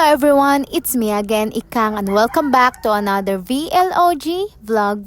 everyone, it's me again, Ikang, and welcome back to another VLOG vlog.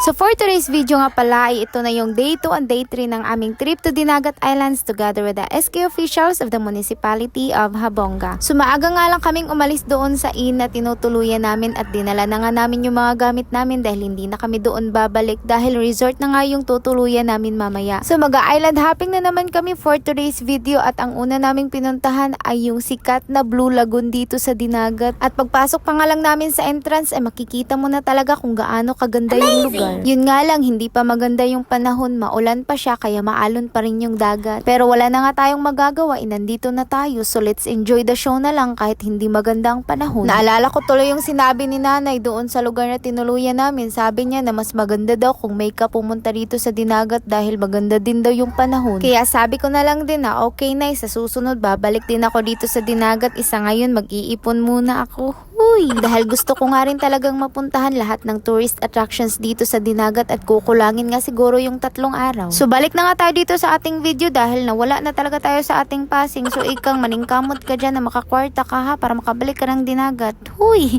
So for today's video nga pala ay ito na yung day 2 and day 3 ng aming trip to Dinagat Islands together with the SK officials of the municipality of Habonga. So maaga nga lang kaming umalis doon sa inn na tinutuluyan namin at dinala na nga namin yung mga gamit namin dahil hindi na kami doon babalik dahil resort na nga yung tutuluyan namin mamaya. So mag-island hopping na naman kami for today's video at ang una naming pinuntahan ay yung sikat na Blue Lagoon dito sa Dinagat. At pagpasok pa nga lang namin sa entrance ay makikita mo na talaga kung gaano kaganda yung lugar. Yun nga lang, hindi pa maganda yung panahon, maulan pa siya kaya maalon pa rin yung dagat. Pero wala na nga tayong magagawa, nandito na tayo, so let's enjoy the show na lang kahit hindi maganda ang panahon. Naalala ko tuloy yung sinabi ni nanay doon sa lugar na tinuluyan namin. Sabi niya na mas maganda daw kung may ka pumunta dito sa Dinagat dahil maganda din daw yung panahon. Kaya sabi ko na lang din na okay na, sa susunod babalik din ako dito sa Dinagat. Isa ngayon mag-iipon muna ako. Dahil gusto ko nga rin talagang mapuntahan lahat ng tourist attractions dito sa Dinagat at kukulangin nga siguro yung 3 araw. So balik na nga tayo dito sa ating video dahil nawala na talaga tayo sa ating passing. So Ikang, maningkamot ka dyan na makakwarta ka ha para makabalik ka ng Dinagat.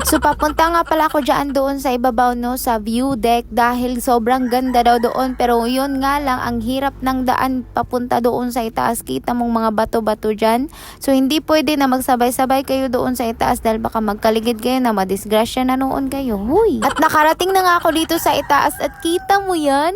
So papunta nga pala ako dyan doon sa ibabaw no, sa view deck dahil sobrang ganda daw doon. Pero yun nga lang, ang hirap ng daan papunta doon sa itaas. Kita mong mga bato-bato dyan. So hindi pwede na magsabay-sabay kayo doon sa itaas dahil baka magkaligid kayo na madisgrasya na noon kayo. At nakarating na nga ako dito sa itaas at kita mo yan?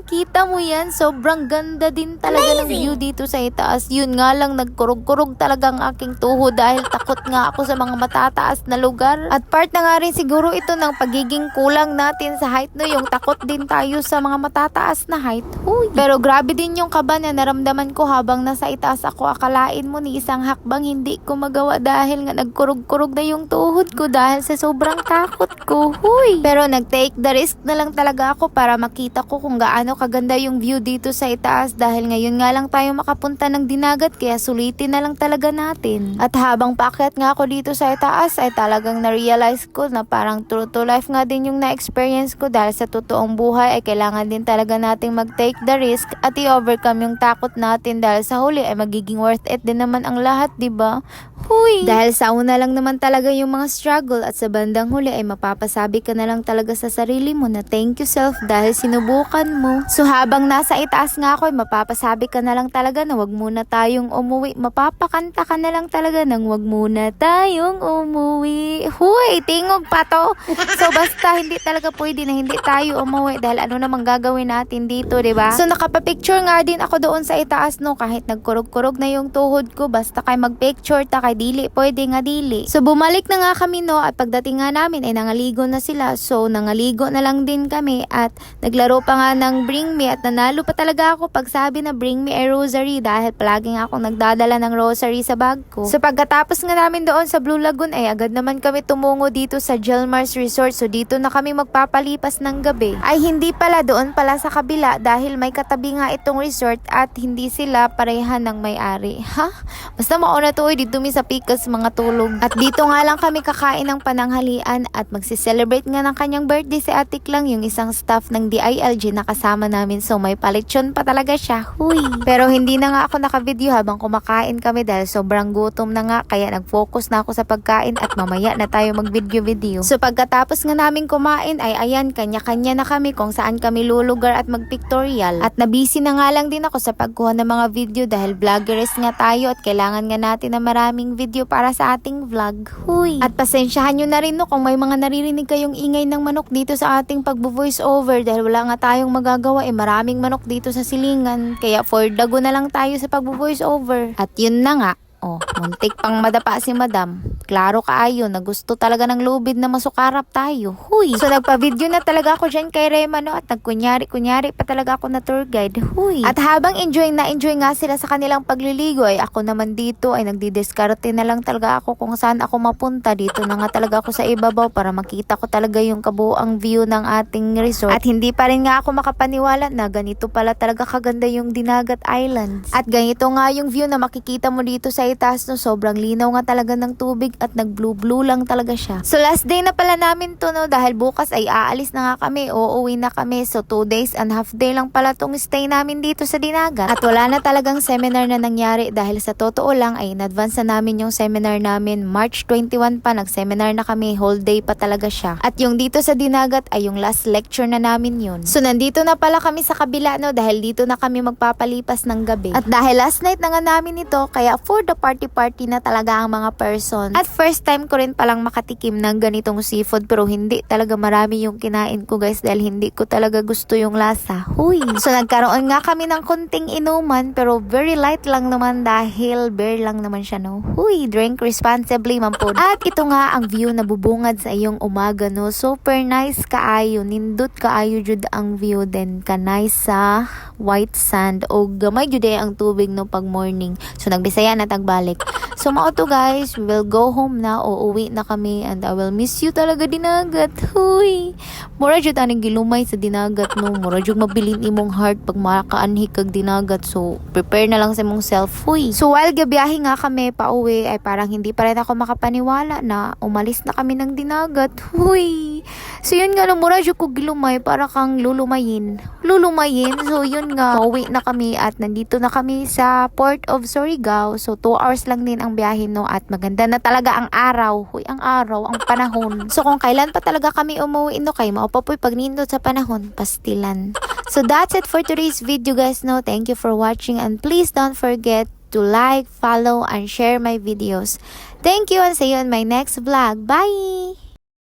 Kita mo yan? Sobrang ganda din talaga ng view dito sa itaas. Yun nga lang, nagkurog-kurog talaga ang aking tuhod dahil takot nga ako sa mga matataas na lugar. At part na nga rin siguro ito ng pagiging kulang natin sa height no, yung takot din tayo sa mga matataas na height. Pero grabe din yung kaba na naramdaman ko habang nasa itaas ako. Akalain mo ni isang hakbang hindi ko magawa dahil nga nagkurog-kurog na yung tuhod ko dahil sa sobrang takot ko. Pero nag-take the risk na lang talaga ako para makita ko kung gaano kaganda yung view dito sa itaas dahil ngayon nga lang tayo makapunta ng Dinagat kaya sulitin na lang talaga natin. At habang paakyat nga ako dito sa itaas ay talagang na-realize ko na parang true to life nga din yung na-experience ko dahil sa totoong buhay ay kailangan din talaga nating mag-take the risk at i-overcome yung takot natin dahil sa huli ay magiging worth it din naman ang lahat, diba? Dahil sa una lang naman talaga yung mga struggle at sa bandang huli ay mapapasabi ka na lang talaga sa sarili mo na thank you self dahil sinubukan mo. So habang nasa itaas nga ako ay mapapasabi ka na lang talaga na wag muna tayong umuwi. Mapapakanta ka na lang talaga ng wag muna tayong umuwi. Tingog pa to. So basta hindi talaga pwede na hindi tayo umuwi dahil ano namang gagawin natin dito, diba? So nakapapicture nga din ako doon sa itaas no kahit nagkurog-kurog na yung tuhod ko basta kay magpicture ta kay dili, pwede nga dili. So bumalik na nga kami no at pagdating nga namin ay nangaligo na sila. So nangaligo na lang din kami at naglaro pa nga ng Bring Me at nanalo pa talaga ako pag sabi na Bring Me a Rosary dahil palaging akong nagdadala ng rosary sa bag ko. So pagkatapos nga namin doon sa Blue Lagoon ay agad naman kami tumungo dito sa Jelmars Resort. So dito na kami magpapalipas ng gabi. Ay hindi pala, doon pala sa kabila dahil may katabi nga itong resort at hindi sila parehan ng may-ari. Basta mauna to dito mi sa Pikas mga tulog. At dito nga lang kami kakain ng pananghalian at magsi-celebrate nga ng kanyang birthday si Ate Klang, yung isang staff ng DILG na kasama namin. So may palitsyon pa talaga siya. Pero hindi na nga ako naka-video habang kumakain kami dahil sobrang gutom na nga kaya nag-focus na ako sa pagkain at mamaya na tayo mag-video. So pagkatapos nga namin kumain ay ayan, kanya-kanya na kami kung saan kami lulugar at mag-pictorial. At nabisi na nga lang din ako sa pagkuha ng mga video dahil vloggeress nga tayo at kailangan nga natin na maraming video para sa ating vlog. At pasensyahan nyo na rin no kung may mga naririnig kayong ingay ng manok dito sa ating pag-voice over dahil wala nga tayong magagawa maraming manok dito sa silingan kaya for dago na lang tayo sa pag-voice over. At yun na nga, muntik pang madapa si madam. Klaro kaayo na gusto talaga ng lubid na masukarap tayo. So nagpa-video na talaga ako dyan kay Rema no at nagkunyari-kunyari pa talaga ako na tour guide. At habang enjoy nga sila sa kanilang pagliligo ay ako naman dito ay nagdidiskarte na lang talaga ako kung saan ako mapunta. Dito na nga talaga ako sa ibabaw para makita ko talaga yung kabuuang view ng ating resort. At hindi pa rin nga ako makapaniwala na ganito pala talaga kaganda yung Dinagat Islands. At ganito nga yung view na makikita mo dito sa itaas no, sobrang linaw nga talaga ng tubig at nag-blue lang talaga siya. So last day na pala namin to no, dahil bukas ay aalis na nga kami, uuwi na kami. So 2 days and half day lang pala tong stay namin dito sa Dinagat. At wala na talagang seminar na nangyari dahil sa totoo lang ay in-advance na namin yung seminar namin. March 21 pa, nag-seminar na kami, whole day pa talaga siya. At yung dito sa Dinagat ay yung last lecture na namin yun. So nandito na pala kami sa kabila no, dahil dito na kami magpapalipas ng gabi. At dahil last night na nga namin ito, kaya for the party na talaga ang mga person. At first time ko rin palang makatikim ng ganitong seafood, pero hindi talaga marami yung kinain ko guys dahil hindi ko talaga gusto yung lasa. Huy! So nagkaroon nga kami ng konting inuman, pero very light lang naman dahil beer lang naman siya no. Huy! Drink responsibly man po. At ito nga ang view na bubungad sa iyong umaga no. Super nice kaayo, nindot kaayo jud ang view, then kanay sa white sand o gamay jud ang tubig no pag morning. So nagbisaya na tagbalik. So mao to guys, we will go home na o uwi na kami and I will miss you talaga Dinagat. Huy! Mura jud aning gilumay sa Dinagat no. Mura jud mabilin imong heart pag makaanhi kag Dinagat. So prepare na lang sa imong self. Huy! So while gabiyahe nga kami pauwi ay parang hindi pa rin ako makapaniwala na umalis na kami ng Dinagat. Huy! So yun nga no, mura jud ko gilumay para kang lulumayin. So yun nga, pauwi na kami at nandito na kami sa Port of Surigao. So 2 hours lang din ang biyahe no at maganda na talaga ang araw. Huy, ang araw, ang panahon. So kung kailan pa talaga kami umuwi no kay maupapoy pag nindot sa panahon, pastilan. So that's it for today's video guys no. Thank you for watching and please don't forget to like, follow, and share my videos. Thank you and see you in my next vlog. Bye!